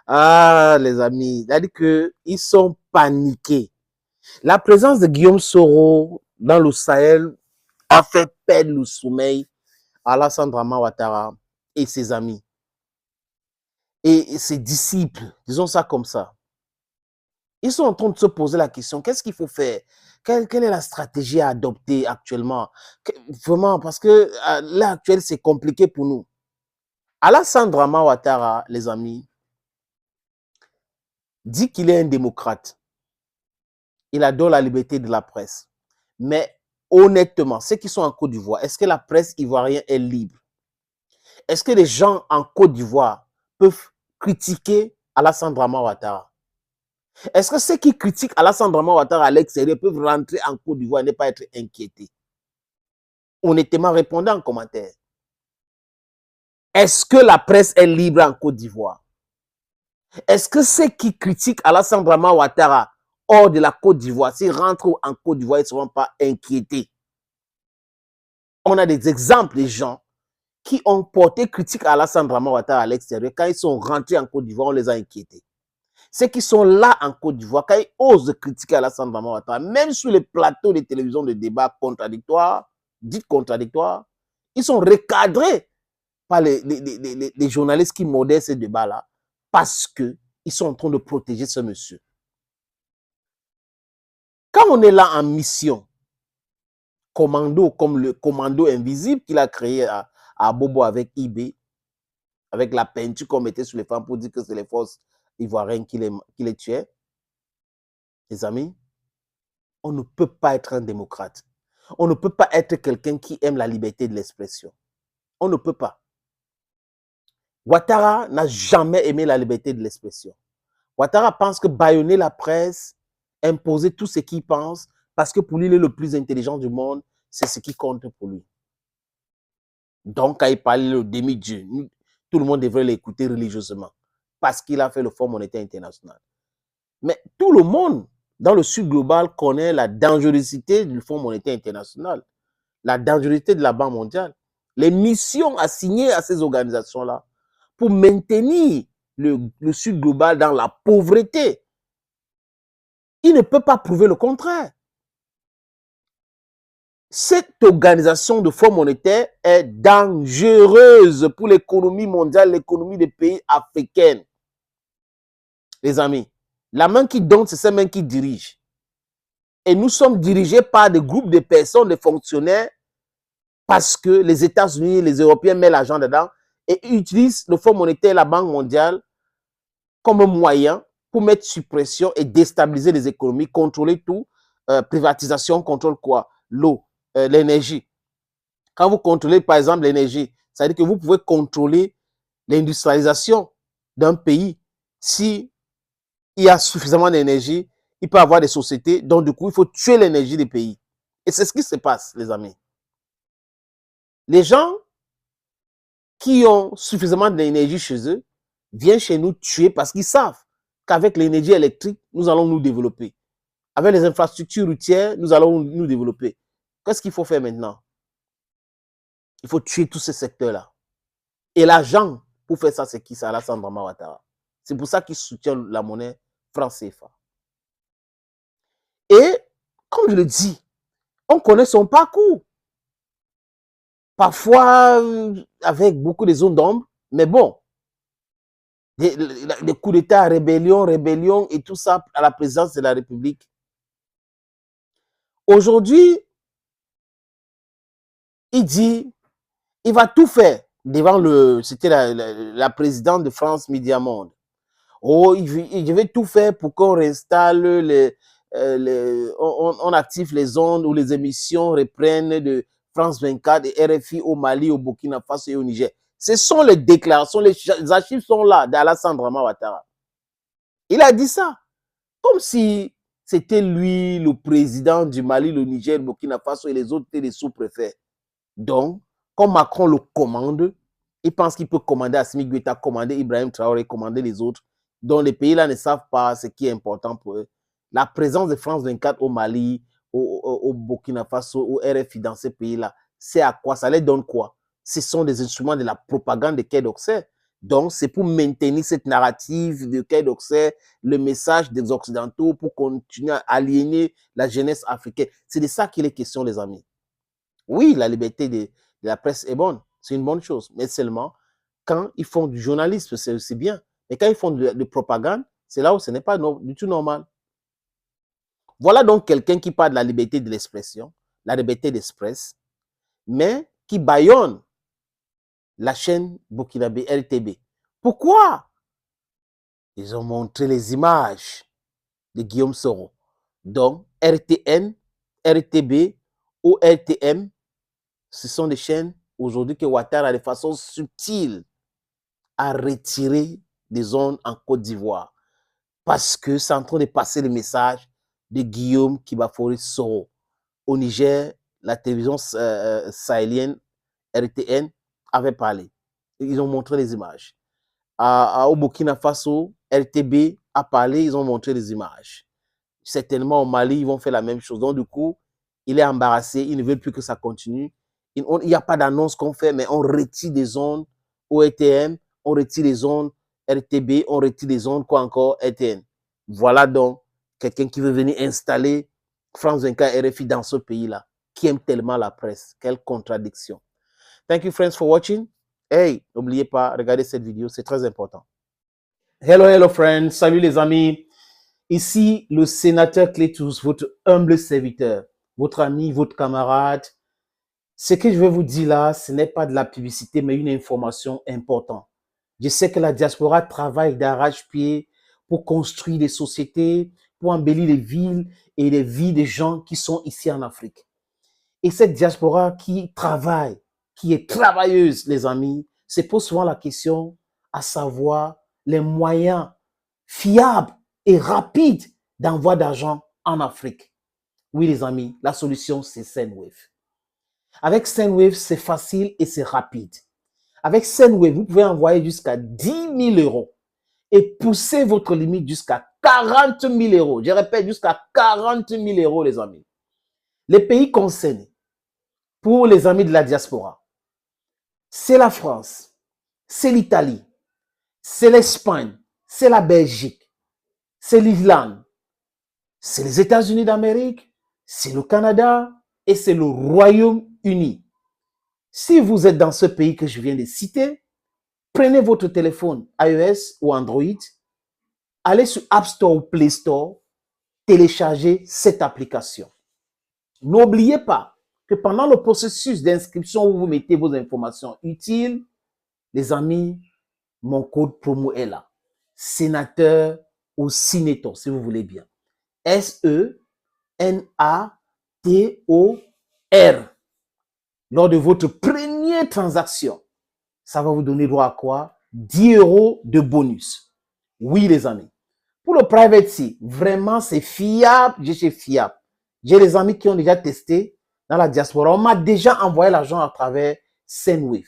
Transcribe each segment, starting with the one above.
Ah, les amis, c'est-à-dire qu'ils sont paniqués. La présence de Guillaume Soro dans le Sahel a fait perdre le sommeil à Alassane Draman Ouattara et ses amis et ses disciples, disons ça comme ça. Ils sont en train de se poser la question, qu'est-ce qu'il faut faire? Quelle est la stratégie à adopter actuellement? Vraiment, parce que là, actuel, c'est compliqué pour nous. Alassane Draman Ouattara, les amis, dit qu'il est un démocrate. Il adore la liberté de la presse. Mais honnêtement, ceux qui sont en Côte d'Ivoire, est-ce que la presse ivoirienne est libre? Est-ce que les gens en Côte d'Ivoire peuvent critiquer Alassane Draman Ouattara? Est-ce que ceux qui critiquent Alassane Draman Ouattara à l'extérieur peuvent rentrer en Côte d'Ivoire et ne pas être inquiétés? Honnêtement, répondez en commentaire. Est-ce que la presse est libre en Côte d'Ivoire? Est-ce que ceux qui critiquent Alassane Draman Ouattara hors de la Côte d'Ivoire, s'ils rentrent en Côte d'Ivoire, ils ne seront pas inquiétés? On a des exemples de gens qui ont porté critique à Alassane Draman Ouattara à l'extérieur. Quand ils sont rentrés en Côte d'Ivoire, on les a inquiétés. Ceux qui sont là en Côte d'Ivoire, quand ils osent critiquer Alassane Draman Ouattara, même sur les plateaux de télévision de débat contradictoires, dites contradictoires, ils sont recadrés par les journalistes qui modèrent ces débats-là parce qu'ils sont en train de protéger ce monsieur. Quand on est là en mission, commando, comme le commando invisible qu'il a créé à Bobo avec IB, avec la peinture qu'on mettait sur les femmes pour dire que c'est les forces ivoiriennes qui les tuaient, les amis, on ne peut pas être un démocrate. On ne peut pas être quelqu'un qui aime la liberté de l'expression. On ne peut pas. Ouattara n'a jamais aimé la liberté de l'expression. Ouattara pense que bâillonner la presse, imposer tout ce qu'il pense, parce que pour lui, il est le plus intelligent du monde, c'est ce qui compte pour lui. Donc, quand il parle le demi-dieu, tout le monde devrait l'écouter religieusement, parce qu'il a fait le Fonds monétaire international. Mais tout le monde, dans le sud global, connaît la dangerosité du Fonds monétaire international, la dangerosité de la Banque mondiale, les missions assignées à ces organisations-là pour maintenir le sud global dans la pauvreté. Il ne peut pas prouver le contraire. Cette organisation de Fonds monétaire est dangereuse pour l'économie mondiale, l'économie des pays africains. Les amis, la main qui donne, c'est celle même qui dirige. Et nous sommes dirigés par des groupes de personnes, des fonctionnaires, parce que les États-Unis et les Européens mettent l'argent dedans et utilisent le Fonds monétaire et la Banque mondiale comme moyen pour mettre sous pression et déstabiliser les économies, contrôler tout. Privatisation contrôle quoi? L'eau, l'énergie. Quand vous contrôlez, par exemple, l'énergie, ça veut dire que vous pouvez contrôler l'industrialisation d'un pays. Si il y a suffisamment d'énergie, il peut y avoir des sociétés, donc du coup, il faut tuer l'énergie des pays. Et c'est ce qui se passe, les amis. Les gens qui ont suffisamment d'énergie chez eux viennent chez nous tuer parce qu'ils savent qu'avec l'énergie électrique, nous allons nous développer. Avec les infrastructures routières, nous allons nous développer. Qu'est-ce qu'il faut faire maintenant? Il faut tuer tous ces secteurs-là. Et l'argent pour faire ça, c'est qui? C'est Alassane Draman Ouattara. C'est pour ça qu'il soutient la monnaie franc CFA. Et, comme je le dis, on connaît son parcours. Parfois, avec beaucoup de zones d'ombre, mais bon, des coups d'État, rébellion et tout ça à la présidence de la République. Aujourd'hui, il dit, il va tout faire devant c'était la présidente de France Média Monde. Oh, je vais tout faire pour qu'on réinstalle on active les ondes ou les émissions reprennent de France 24 et RFI au Mali, au Burkina Faso et au Niger. Ce sont les déclarations, les archives sont là d'Alassane Draman Ouattara. Il a dit ça, comme si c'était lui le président du Mali, le Niger, le Burkina Faso et les autres étaient les sous-préfets. Donc, comme Macron le commande, il pense qu'il peut commander Assimi Goïta, commander Ibrahim Traoré, commander les autres, dont les pays-là ne savent pas ce qui est important pour eux. La présence de France 24 au Mali, au Burkina Faso, au RFI dans ces pays-là, c'est à quoi? Ça les donne quoi? Ce sont des instruments de la propagande de Quai d'Orsay, Donc, c'est pour maintenir cette narrative de Quai d'Orsay, le message des Occidentaux pour continuer à aliéner la jeunesse africaine. C'est de ça qu'il est question, les amis. Oui, la liberté de la presse est bonne. C'est une bonne chose. Mais seulement, quand ils font du journalisme, c'est bien. Mais quand ils font de propagande, c'est là où ce n'est pas du tout normal. Voilà donc quelqu'un qui parle de la liberté de l'expression, la liberté d'express, mais qui bâillonne la chaîne burkinabé RTB. Pourquoi? Ils ont montré les images de Guillaume Soro. Donc, RTN, RTB ou RTM, ce sont des chaînes aujourd'hui que Ouattara, de façon subtile, a retiré des zones en Côte d'Ivoire. Parce que c'est en train de passer le message de Guillaume Kibafori Soro. Au Niger, la télévision sahélienne RTN avait parlé. Ils ont montré les images. Au Burkina Faso, RTB a parlé, ils ont montré les images. Certainement au Mali, ils vont faire la même chose. Donc du coup, il est embarrassé, il ne veut plus que ça continue. Il n'y a pas d'annonce qu'on fait, mais on retire des zones ORTM, on retire les zones RTB, on retire les zones quoi encore RTN. Voilà donc quelqu'un qui veut venir installer France 24 RFI dans ce pays-là, qui aime tellement la presse. Quelle contradiction. Thank you friends for watching. Hey, n'oubliez pas, regardez cette vidéo, c'est très important. Hello, hello friends, salut les amis. Ici, le sénateur Clétus, votre humble serviteur, votre ami, votre camarade. Ce que je vais vous dire là, ce n'est pas de la publicité, mais une information importante. Je sais que la diaspora travaille d'arrache-pied pour construire des sociétés, pour embellir les villes et les vies des gens qui sont ici en Afrique. Et cette diaspora qui travaille, qui est travailleuse, les amis, se pose souvent la question à savoir les moyens fiables et rapides d'envoi d'argent en Afrique. Oui, les amis, la solution, c'est Sendwave. Avec Sendwave, c'est facile et c'est rapide. Avec Sendwave, vous pouvez envoyer jusqu'à 10 000 euros et pousser votre limite jusqu'à 40 000 euros. Je répète, jusqu'à 40 000 euros, les amis. Les pays concernés, pour les amis de la diaspora, c'est la France, c'est l'Italie, c'est l'Espagne, c'est la Belgique, c'est l'Irlande, c'est les États-Unis d'Amérique, c'est le Canada et c'est le Royaume-Uni. Si vous êtes dans ce pays que je viens de citer, prenez votre téléphone iOS ou Android, allez sur App Store ou Play Store, téléchargez cette application. N'oubliez pas que pendant le processus d'inscription où vous mettez vos informations utiles, les amis, mon code promo est là. Sénateur ou Sinétor, si vous voulez bien. SENATOR. Lors de votre première transaction, ça va vous donner droit à quoi? 10 euros de bonus. Oui, les amis. Pour le private sea, vraiment, c'est fiable. Je suis fiable. J'ai des amis qui ont déjà testé dans la diaspora. On m'a déjà envoyé l'argent à travers Sendwave.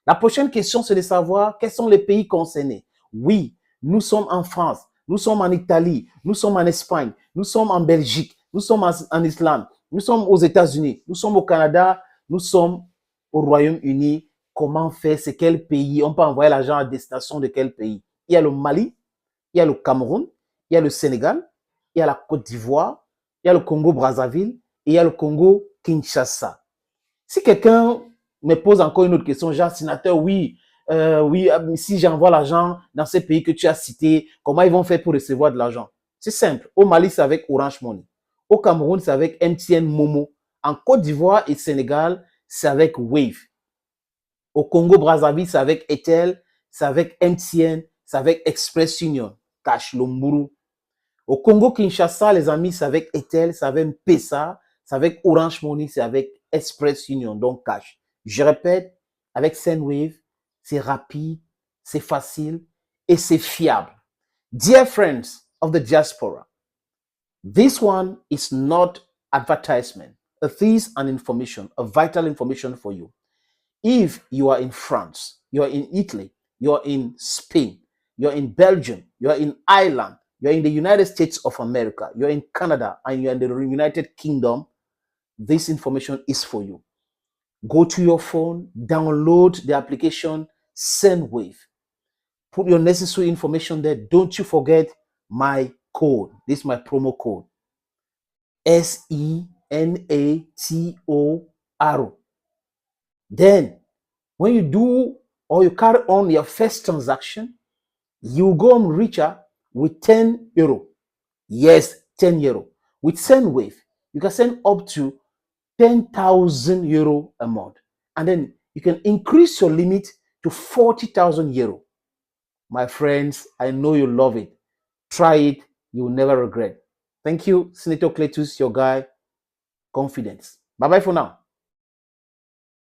La prochaine question, c'est de savoir quels sont les pays concernés. Oui, nous sommes en France, nous sommes en Italie, nous sommes en Espagne, nous sommes en Belgique, nous sommes en Islande, nous sommes aux États-Unis, nous sommes au Canada, nous sommes au Royaume-Uni. Comment faire? C'est quel pays? On peut envoyer l'argent à destination de quel pays? Il y a le Mali, il y a le Cameroun, il y a le Sénégal, il y a la Côte d'Ivoire, il y a le Congo-Brazzaville et il y a le Congo-Kinshasa. Si quelqu'un me pose encore une autre question, genre, sénateur, oui, si j'envoie l'argent dans ces pays que tu as cités, comment ils vont faire pour recevoir de l'argent? C'est simple. Au Mali, c'est avec Orange Money. Au Cameroun, c'est avec MTN Momo. En Côte d'Ivoire et Sénégal, c'est avec Wave. Au Congo-Brazzaville, c'est avec Etel, c'est avec MTN, c'est avec Express Union, Cash Lomburu. Au Congo-Kinshasa, les amis, c'est avec Etel, c'est avec Pesa, c'est avec Orange Money, c'est avec Express Union, donc Cash. Je répète, avec Sendwave, c'est rapide, c'est facile et c'est fiable. Dear friends of the diaspora, this one is not advertisement. It is an information, a vital information for you. If you are in France, you are in Italy, you are in Spain, you are in Belgium, you are in Ireland, you are in the United States of America, you are in Canada, and you are in the United Kingdom, this information is for you. Go to your phone, download the application Sendwave. Put your necessary information there. Don't you forget my code. This is my promo code. SENATOR. Then, when you do or you carry on your first transaction, you go on Richer with 10 euro. Yes, 10 euro. With SendWave, you can send up to 10,000 euro a month. And then you can increase your limit to 40,000 euro. My friends, I know you love it. Try it. You will never regret. Thank you, Senator Cletus, your guy. Confidence. Bye-bye for now.